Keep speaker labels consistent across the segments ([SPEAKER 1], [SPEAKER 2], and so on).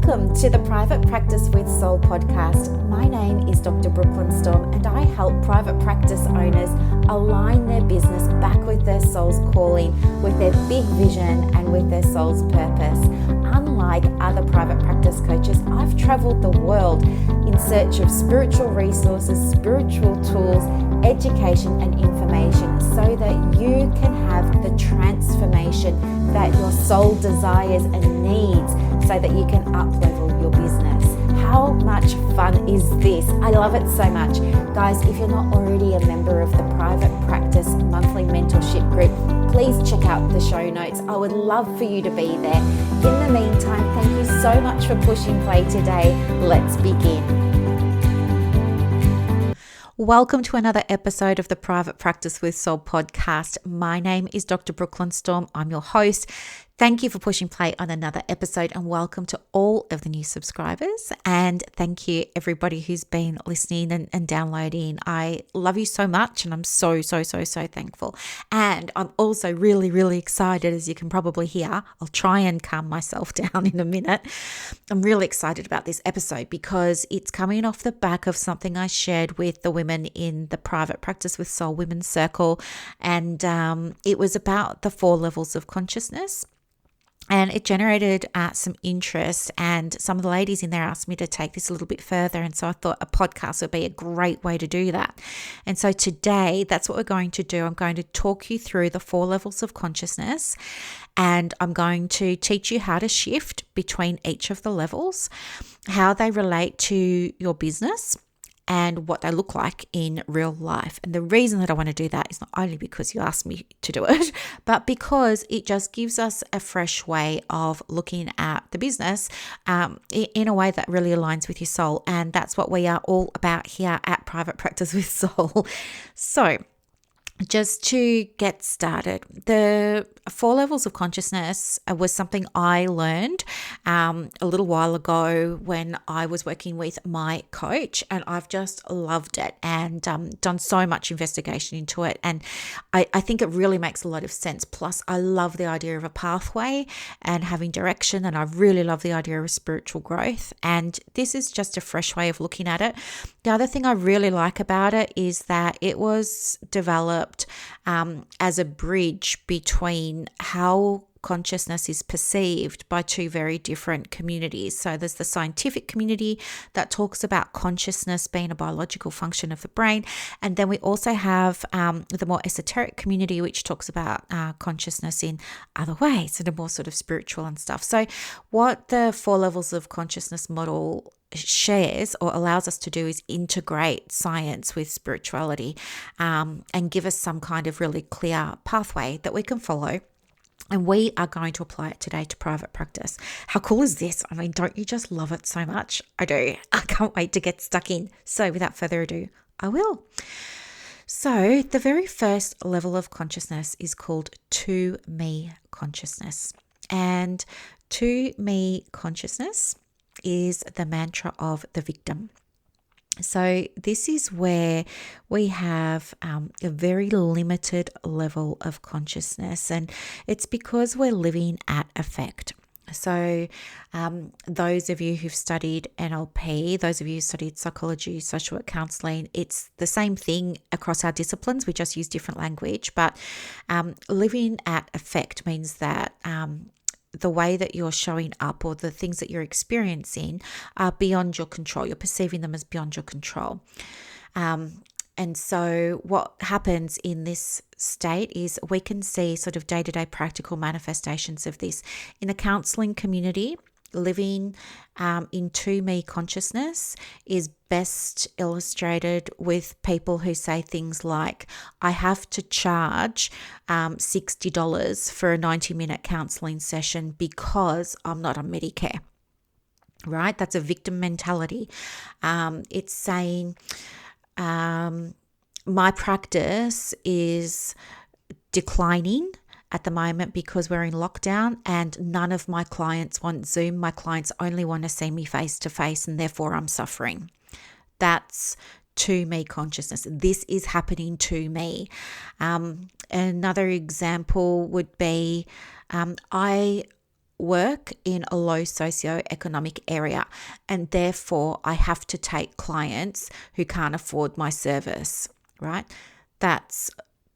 [SPEAKER 1] Welcome to the Private Practice with Soul podcast. My name is Dr. Brooklyn Storme, and I help private practice owners align their business back with their soul's calling, with their big vision and with their soul's purpose. Unlike other private practice coaches, I've traveled the world in search of spiritual resources, spiritual tools, education and information so that you can have the transformation that your soul desires and needs so that you can up-level your business. How much fun is this? I love it so much. Guys, if you're not already a member of the Private Practice Monthly Mentorship Group, please check out the show notes. I would love for you to be there. In the meantime, thank you so much for pushing play today. Let's begin. Welcome to another episode of the Private Practice with Soul podcast. My name is Dr. Brooklyn Storme. I'm your host. Thank you for pushing play on another episode, and welcome to all of the new subscribers. And thank you everybody who's been listening and downloading. I love you so much, and I'm so thankful. And I'm also really excited, as you can probably hear. I'll try and calm myself down in a minute. I'm really excited about this episode because it's coming off the back of something I shared with the women in the Private Practice with Soul Women's Circle. And it was about the 4 levels of consciousness. And it generated some interest, and some of the ladies in there asked me to take this a little bit further. And so I thought a podcast would be a great way to do that. And so today, that's what we're going to do. I'm going to talk you through the 4 levels of consciousness, and I'm going to teach you how to shift between each of the levels, how they relate to your business, and what they look like in real life. And the reason that I want to do that is not only because you asked me to do it, but because it just gives us a fresh way of looking at the business in a way that really aligns with your soul. And that's what we are all about here at Private Practice with Soul. So just to get started, the 4 levels of consciousness was something I learned a little while ago when I was working with my coach, and I've just loved it and done so much investigation into it. And I think it really makes a lot of sense. Plus, I love the idea of a pathway and having direction, and I really love the idea of spiritual growth. And this is just a fresh way of looking at it. The other thing I really like about it is that it was developed as a bridge between how consciousness is perceived by 2 very different communities. So there's the scientific community that talks about consciousness being a biological function of the brain. And then we also have the more esoteric community, which talks about consciousness in other ways, and a more sort of spiritual and stuff. So what the 4 levels of consciousness model shares or allows us to do is integrate science with spirituality and give us some kind of really clear pathway that we can follow. And we are going to apply it today to private practice. How cool is this? I mean, don't you just love it so much? I do. I can't wait to get stuck in. So without further ado, I will. So the very first level of consciousness is called to me consciousness. And to me consciousness is the mantra of the victim. So this is where we have a very limited level of consciousness, and it's because we're living at effect. So those of you who've studied NLP, those of you who studied psychology, social work, counseling, it's the same thing across our disciplines. We just use different language, but living at effect means that the way that you're showing up or the things that you're experiencing are beyond your control. You're perceiving them as beyond your control. And so what happens in this state is we can see sort of day-to-day practical manifestations of this. In the counseling community, living in to me consciousness is best illustrated with people who say things like, I have to charge $60 for a 90-minute counseling session because I'm not on Medicare, right? That's a victim mentality. It's saying my practice is declining at the moment because we're in lockdown and none of my clients want Zoom. My clients only want to see me face to face, and therefore I'm suffering. That's to me consciousness. This is happening to me. Another example would be I work in a low socioeconomic area, and therefore I have to take clients who can't afford my service, right? That's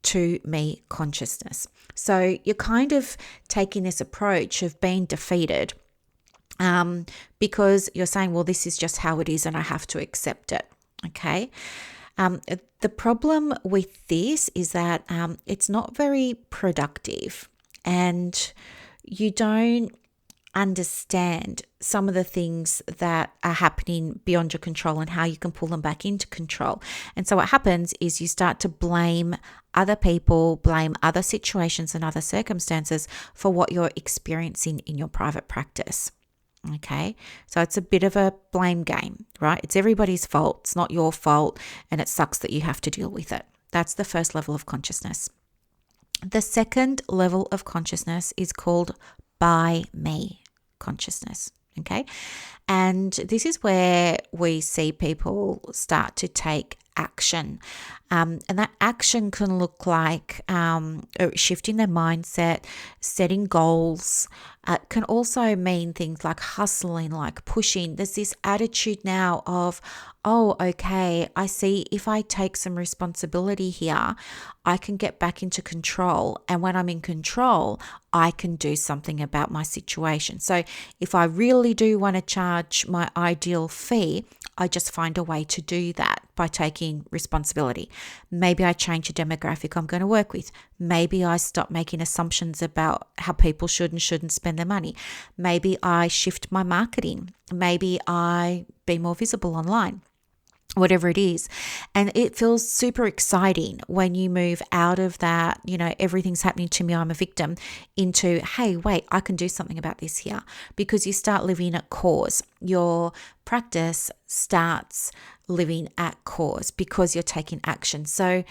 [SPEAKER 1] to me consciousness. So you're kind of taking this approach of being defeated because you're saying, well, this is just how it is and I have to accept it. Okay. The problem with this is that it's not very productive, and you don't understand some of the things that are happening beyond your control and how you can pull them back into control. And so what happens is you start to blame other people, blame other situations and other circumstances for what you're experiencing in your private practice. Okay, so it's a bit of a blame game, right? It's everybody's fault. It's not your fault, and it sucks that you have to deal with it. That's the first level of consciousness. The second level of consciousness is called by me consciousness. Okay, and this is where we see people start to take action. And that action can look like shifting their mindset, setting goals. It can also mean things like hustling, like pushing. There's this attitude now of, oh, okay, I see if I take some responsibility here, I can get back into control. And when I'm in control, I can do something about my situation. So if I really do want to charge my ideal fee, I just find a way to do that by taking responsibility. Maybe I change the demographic I'm going to work with. Maybe I stop making assumptions about how people should and shouldn't spend their money. Maybe I shift my marketing. Maybe I be more visible online. Whatever it is. And it feels super exciting when you move out of that, everything's happening to me, I'm a victim, into, hey, wait, I can do something about this here, because you start living at cause. Your practice starts living at cause because you're taking action. So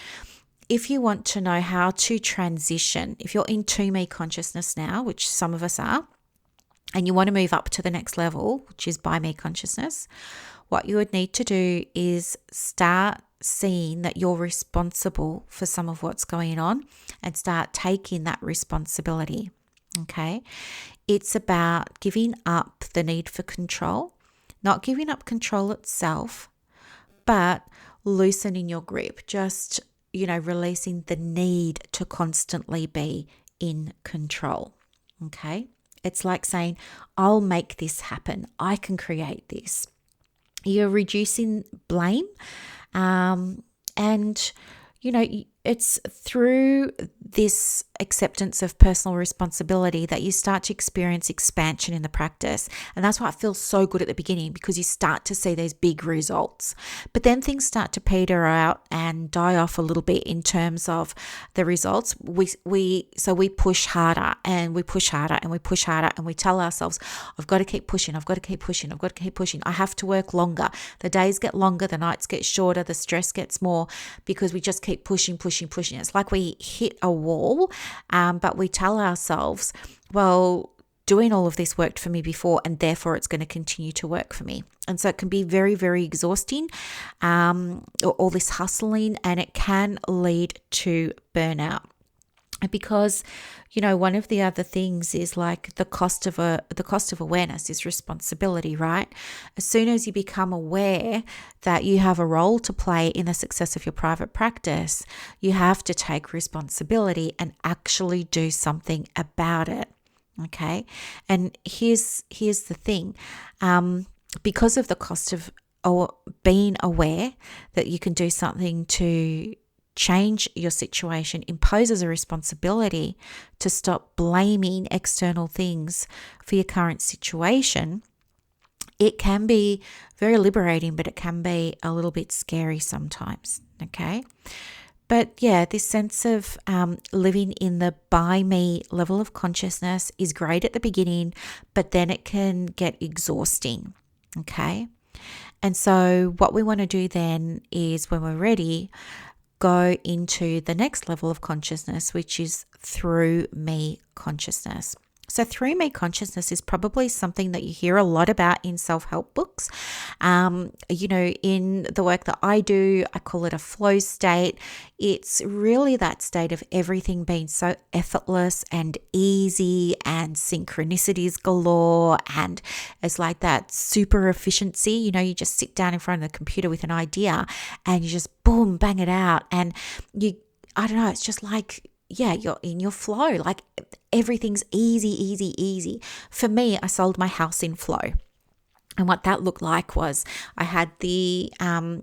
[SPEAKER 1] if you want to know how to transition, if you're in to me consciousness now, which some of us are, and you want to move up to the next level, which is by me consciousness, what you would need to do is start seeing that you're responsible for some of what's going on and start taking that responsibility. Okay. It's about giving up the need for control, not giving up control itself, but loosening your grip, just, releasing the need to constantly be in control. Okay. It's like saying, I'll make this happen. I can create this. You're reducing blame. And, it's through this acceptance of personal responsibility that you start to experience expansion in the practice. And that's why it feels so good at the beginning, because you start to see these big results. But then things start to peter out and die off a little bit in terms of the results. So we push harder and we push harder and we push harder, and we tell ourselves, I've got to keep pushing, I've got to keep pushing, I've got to keep pushing. I have to work longer. The days get longer, the nights get shorter, the stress gets more, because we just keep pushing. It's like we hit a wall, but we tell ourselves, well, doing all of this worked for me before, and therefore it's going to continue to work for me. And so it can be very, very exhausting, all this hustling, and it can lead to burnout. Because, one of the other things is like the cost of awareness is responsibility, right? As soon as you become aware that you have a role to play in the success of your private practice, you have to take responsibility and actually do something about it. Okay. And here's the thing. Because of the cost of being aware that you can do something to change your situation, imposes a responsibility to stop blaming external things for your current situation, it can be very liberating, but it can be a little bit scary sometimes. Okay. But yeah, this sense of living in the by me level of consciousness is great at the beginning, but then it can get exhausting. Okay. And so what we want to do then is, when we're ready, go into the next level of consciousness, which is through me consciousness. So, through me consciousness is probably something that you hear a lot about in self-help books. In the work that I do, I call it a flow state. It's really that state of everything being so effortless and easy and synchronicities galore. And it's like that super efficiency. You just sit down in front of the computer with an idea and you just boom, bang it out. And I don't know, it's just like, yeah, you're in your flow. Like everything's easy, easy, easy. For me, I sold my house in flow. And what that looked like was I had the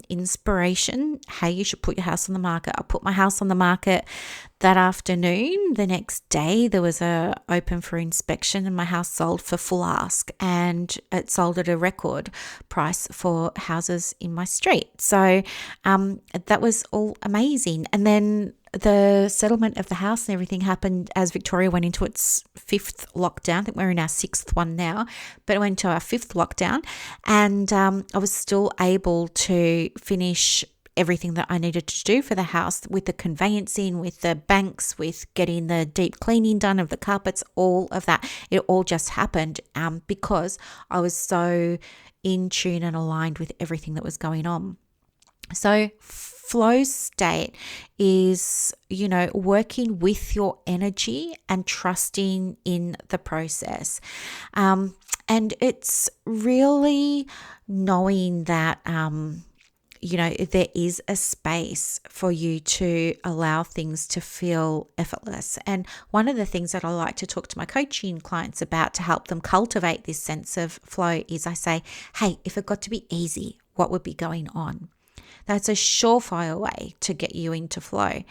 [SPEAKER 1] inspiration, hey, you should put your house on the market. I put my house on the market that afternoon. The next day there was a open for inspection and my house sold for full ask, and it sold at a record price for houses in my street. So that was all amazing. And then the settlement of the house and everything happened as Victoria went into its 5th lockdown. I think we're in our 6th one now, but it went to our 5th lockdown, and I was still able to finish everything that I needed to do for the house, with the conveyancing, with the banks, with getting the deep cleaning done of the carpets, all of that. It all just happened because I was so in tune and aligned with everything that was going on. So flow state is, working with your energy and trusting in the process. And it's really knowing that, there is a space for you to allow things to feel effortless. And one of the things that I like to talk to my coaching clients about to help them cultivate this sense of flow is I say, hey, if it got to be easy, what would be going on? That's a surefire way to get you into flow.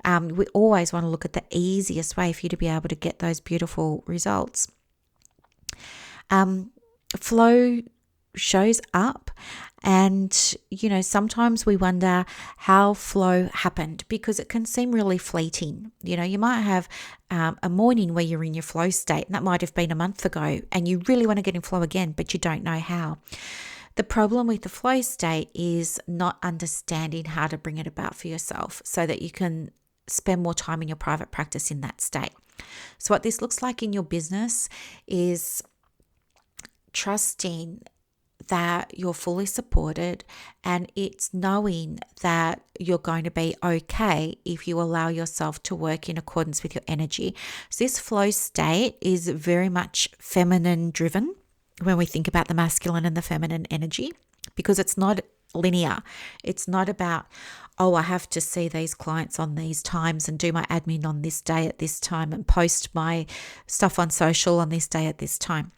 [SPEAKER 1] We always want to look at the easiest way for you to be able to get those beautiful results. Flow shows up, and sometimes we wonder how flow happened, because it can seem really fleeting. You might have a morning where you're in your flow state, and that might have been a month ago, and you really want to get in flow again, but you don't know how. The problem with the flow state is not understanding how to bring it about for yourself so that you can spend more time in your private practice in that state. So what this looks like in your business is trusting that you're fully supported, and it's knowing that you're going to be okay if you allow yourself to work in accordance with your energy. So this flow state is very much feminine driven when we think about the masculine and the feminine energy, because it's not linear. It's not about, oh, I have to see these clients on these times and do my admin on this day at this time and post my stuff on social on this day at this time.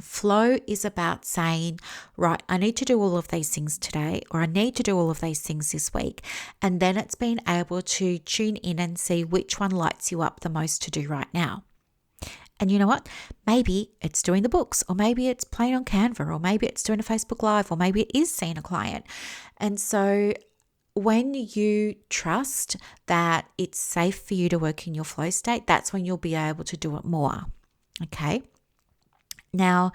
[SPEAKER 1] Flow is about saying, right, I need to do all of these things today, or I need to do all of these things this week. And then it's being able to tune in and see which one lights you up the most to do right now. And you know what? Maybe it's doing the books, or maybe it's playing on Canva, or maybe it's doing a Facebook Live, or maybe it is seeing a client. And so when you trust that it's safe for you to work in your flow state, that's when you'll be able to do it more. Okay. Now,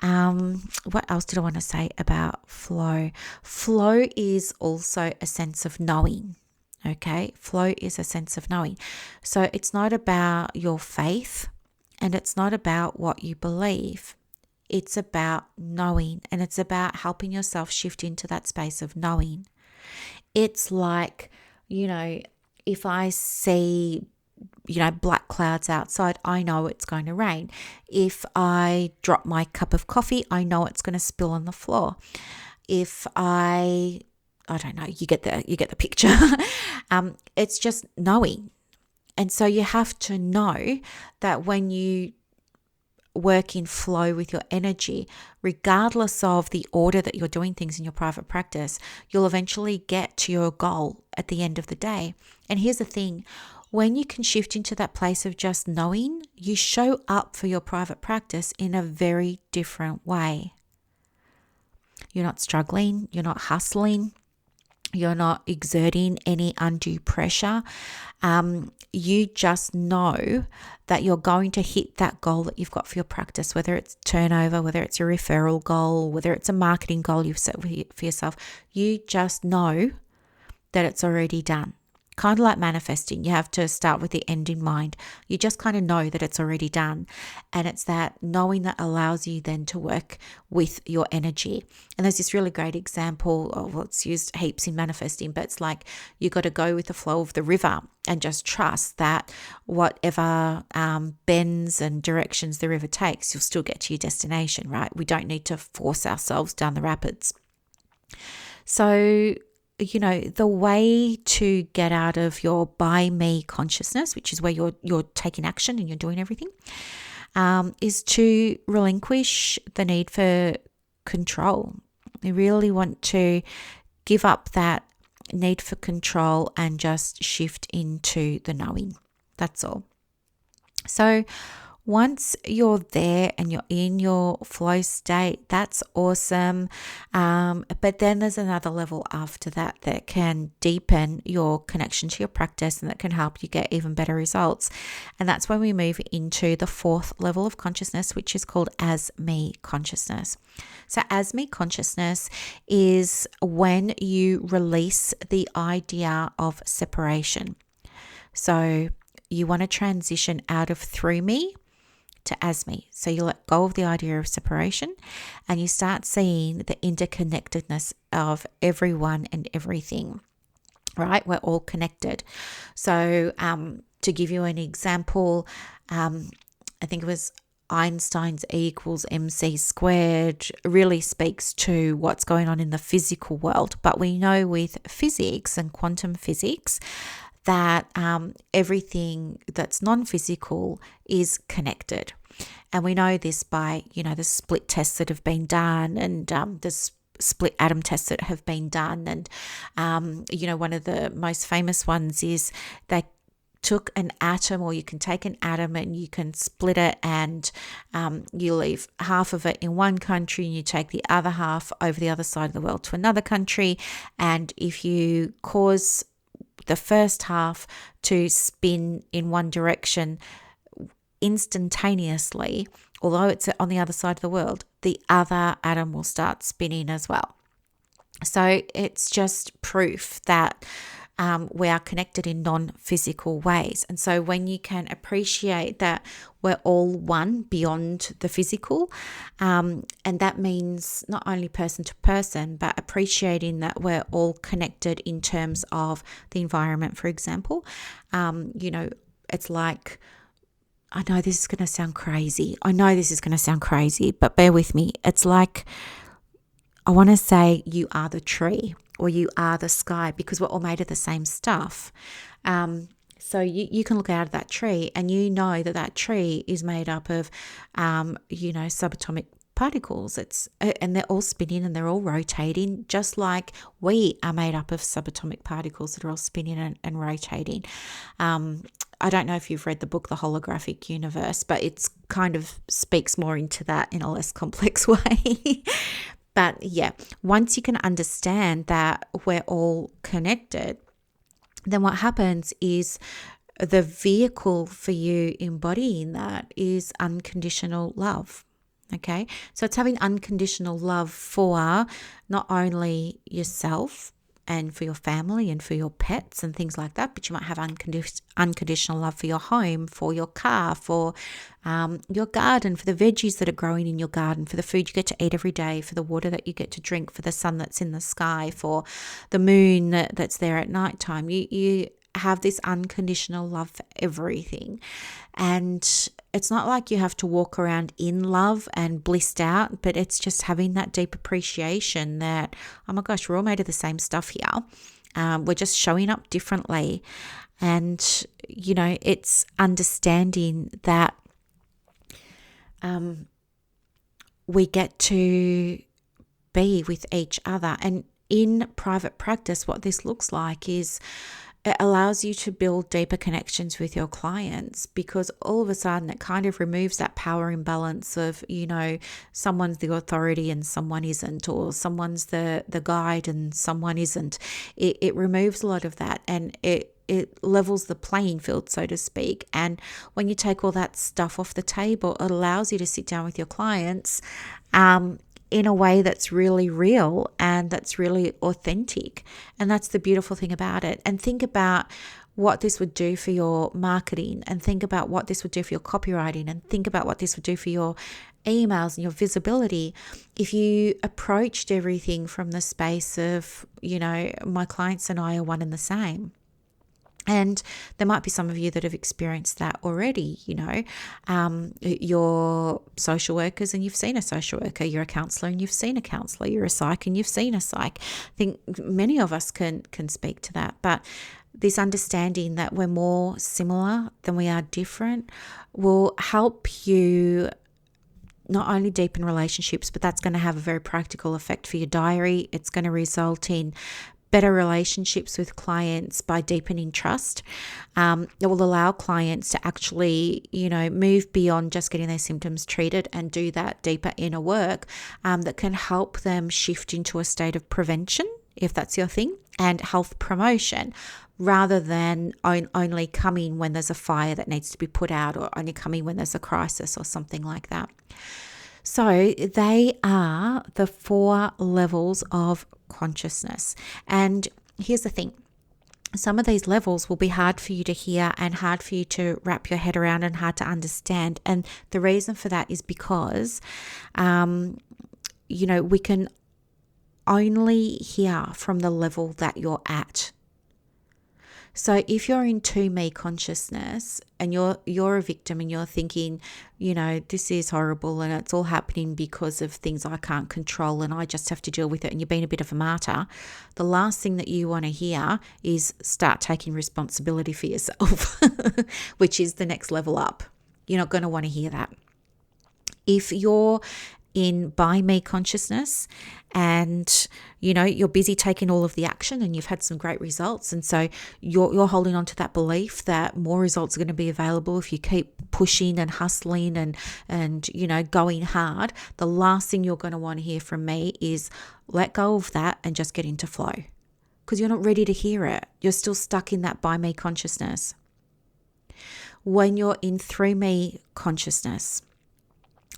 [SPEAKER 1] what else did I want to say about flow? Flow is also a sense of knowing. Okay. Flow is a sense of knowing. So it's not about your faith, and it's not about what you believe. It's about knowing, and it's about helping yourself shift into that space of knowing. It's like, if I see, black clouds outside, I know it's going to rain. If I drop my cup of coffee, I know it's going to spill on the floor. If I don't know, you get the picture. It's just knowing. And so you have to know that when you work in flow with your energy, regardless of the order that you're doing things in your private practice, you'll eventually get to your goal at the end of the day. And here's the thing, when you can shift into that place of just knowing, you show up for your private practice in a very different way. You're not struggling, you're not hustling, you're not exerting any undue pressure. You just know that you're going to hit that goal that you've got for your practice, whether it's turnover, whether it's a referral goal, whether it's a marketing goal you've set for yourself. You just know that it's already done. kind of like manifesting. You have to start with the end in mind. You just kind of know that it's already done. And it's that knowing that allows you then to work with your energy. And there's this really great example of what's used heaps in manifesting, but it's like you got to go with the flow of the river and just trust that whatever bends and directions the river takes, you'll still get to your destination, right? We don't need to force ourselves down the rapids. So, the way to get out of your by me consciousness, which is where you're taking action and you're doing everything, is to relinquish the need for control. You really want to give up that need for control and just shift into the knowing. That's all. So once you're there and you're in your flow state, that's awesome. But then there's another level after that can deepen your connection to your practice and that can help you get even better results. And that's when we move into the fourth level of consciousness, which is called as me consciousness. So as me consciousness is when you release the idea of separation. So you want to transition out of through me to as me. So you let go of the idea of separation and you start seeing the interconnectedness of everyone and everything, right? We're all connected. So to give you an example, I think it was Einstein's E equals MC squared really speaks to what's going on in the physical world. But we know with physics and quantum physics that everything that's non-physical is connected. And we know this by, the split tests that have been done and the split atom tests that have been done. And, one of the most famous ones is they took an atom, or you can take an atom and you can split it and you leave half of it in one country and you take the other half over the other side of the world to another country. And if you cause the first half to spin in one direction instantaneously, although it's on the other side of the world, the other atom will start spinning as well. So it's just proof that we are connected in non-physical ways. And so when you can appreciate that we're all one beyond the physical, and that means not only person to person, but appreciating that we're all connected in terms of the environment, for example. It's like, I know this is going to sound crazy, but bear with me. It's like, I want to say you are the tree or you are the sky, because we're all made of the same stuff. So you can look out of that tree and you know that tree is made up of, subatomic particles. And they're all spinning and they're all rotating, just like we are made up of subatomic particles that are all spinning and rotating. I don't know if you've read the book, The Holographic Universe, but it's kind of speaks more into that in a less complex way. But yeah, once you can understand that we're all connected, then what happens is the vehicle for you embodying that is unconditional love. Okay, so it's having unconditional love for not only yourself and for your family and for your pets and things like that, but you might have unconditional love for your home, for your car, for your garden, for the veggies that are growing in your garden, for the food you get to eat every day, for the water that you get to drink, for the sun that's in the sky, for the moon that's there at nighttime. You have this unconditional love for everything. And it's not like you have to walk around in love and blissed out, but it's just having that deep appreciation that, oh my gosh, we're all made of the same stuff here. We're just showing up differently. And, it's understanding that we get to be with each other. And in private practice, what this looks like is it allows you to build deeper connections with your clients, because all of a sudden it kind of removes that power imbalance of, someone's the authority and someone isn't, or someone's the guide and someone isn't. It removes a lot of that, and it levels the playing field, so to speak. And when you take all that stuff off the table, it allows you to sit down with your clients in a way that's really real and that's really authentic. And that's the beautiful thing about it. And think about what this would do for your marketing, and think about what this would do for your copywriting, and think about what this would do for your emails and your visibility if you approached everything from the space of, my clients and I are one and the same. And there might be some of you that have experienced that already. You're social workers and you've seen a social worker. You're a counsellor and you've seen a counsellor. You're a psych and you've seen a psych. I think many of us can speak to that. But this understanding that we're more similar than we are different will help you not only deepen relationships, but that's going to have a very practical effect for your diary. It's going to result in better relationships with clients by deepening trust. It will allow clients to actually, move beyond just getting their symptoms treated and do that deeper inner work that can help them shift into a state of prevention, if that's your thing, and health promotion, rather than only coming when there's a fire that needs to be put out, or only coming when there's a crisis or something like that. So they are the 4 levels of consciousness. And here's the thing. Some of these levels will be hard for you to hear and hard for you to wrap your head around and hard to understand. And the reason for that is because, we can only hear from the level that you're at. So if you're in me consciousness and you're a victim and you're thinking, this is horrible and it's all happening because of things I can't control and I just have to deal with it, and you've been a bit of a martyr, the last thing that you want to hear is start taking responsibility for yourself, which is the next level up. You're not going to want to hear that. If you're in by me consciousness and you're busy taking all of the action and you've had some great results, and so you're holding on to that belief that more results are going to be available if you keep pushing and hustling and going hard, the last thing you're going to want to hear from me is let go of that and just get into flow, because you're not ready to hear it. You're still stuck in that by me consciousness. When you're in through me consciousness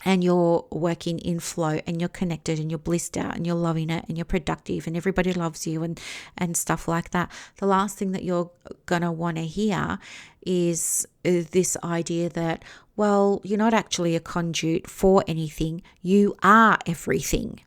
[SPEAKER 1] and you're working in flow and you're connected and you're blissed out and you're loving it and you're productive and everybody loves you and stuff like that, the last thing that you're going to want to hear is this idea that, well, you're not actually a conduit for anything. You are everything.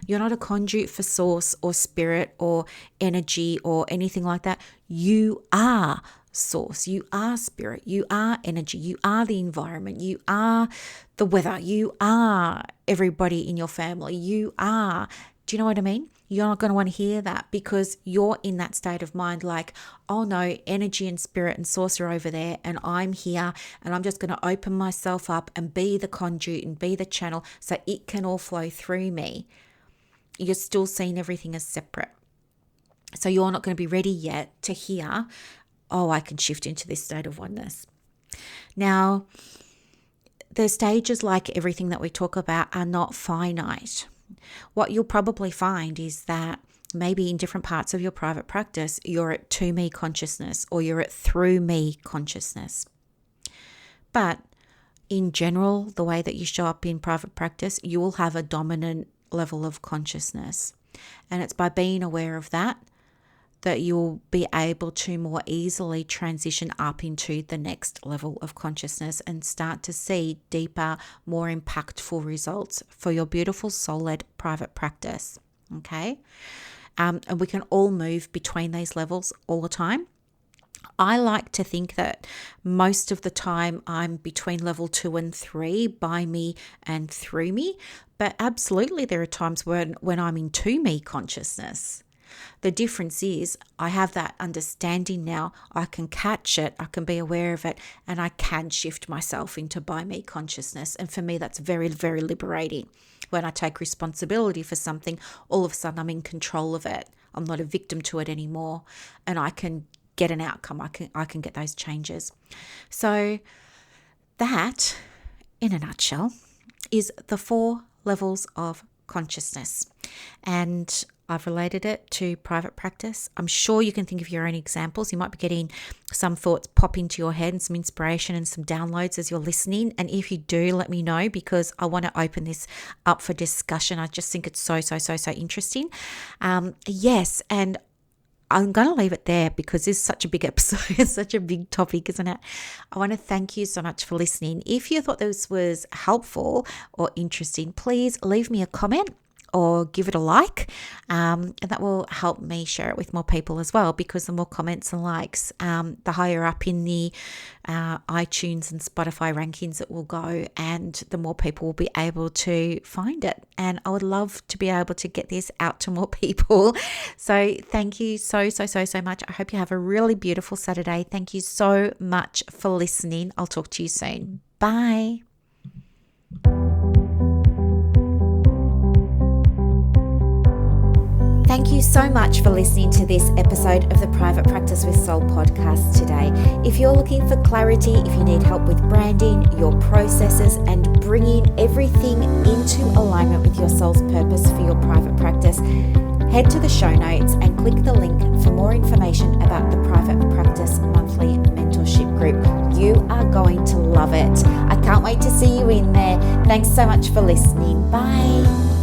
[SPEAKER 1] You're not a conduit for source or spirit or energy or anything like that. You are source, you are spirit, you are energy, you are the environment, you are the weather, you are everybody in your family, you are. Do you know what I mean? You're not going to want to hear that because you're in that state of mind like, oh no, energy and spirit and source are over there and I'm here and I'm just going to open myself up and be the conduit and be the channel so it can all flow through me. You're still seeing everything as separate. So you're not going to be ready yet to hear, oh, I can shift into this state of oneness. Now, the stages, like everything that we talk about, are not finite. What you'll probably find is that maybe in different parts of your private practice, you're at to me consciousness or you're at through me consciousness. But in general, the way that you show up in private practice, you will have a dominant level of consciousness. And it's by being aware of that you'll be able to more easily transition up into the next level of consciousness and start to see deeper, more impactful results for your beautiful soul-led private practice. Okay? And we can all move between these levels all the time. I like to think that most of the time I'm between level 2 and 3, by me and through me. But absolutely there are times when I'm in to me consciousness. The difference is I have that understanding now. I can catch it, I can be aware of it, and I can shift myself into by me consciousness. And for me, that's very, very liberating. When I take responsibility for something, all of a sudden I'm in control of it. I'm not a victim to it anymore, and I can get an outcome. I can get those changes. So that, in a nutshell, is the 4 levels of consciousness. And I've related it to private practice. I'm sure you can think of your own examples. You might be getting some thoughts pop into your head and some inspiration and some downloads as you're listening. And if you do, let me know, because I want to open this up for discussion. I just think it's so interesting. Yes, and I'm going to leave it there because it's such a big episode. It's such a big topic, isn't it? I want to thank you so much for listening. If you thought this was helpful or interesting, please leave me a comment or give it a like, and that will help me share it with more people as well, because the more comments and likes, the higher up in the iTunes and Spotify rankings it will go, and the more people will be able to find it. And I would love to be able to get this out to more people. So thank you so much. I hope you have a really beautiful Saturday. Thank you so much for listening. I'll talk to you soon. Bye. Thank you so much for listening to this episode of the Private Practice with Soul podcast today. If you're looking for clarity, if you need help with branding, your processes, and bringing everything into alignment with your soul's purpose for your private practice, head to the show notes and click the link for more information about the Private Practice Monthly Mentorship Group. You are going to love it. I can't wait to see you in there. Thanks so much for listening. Bye.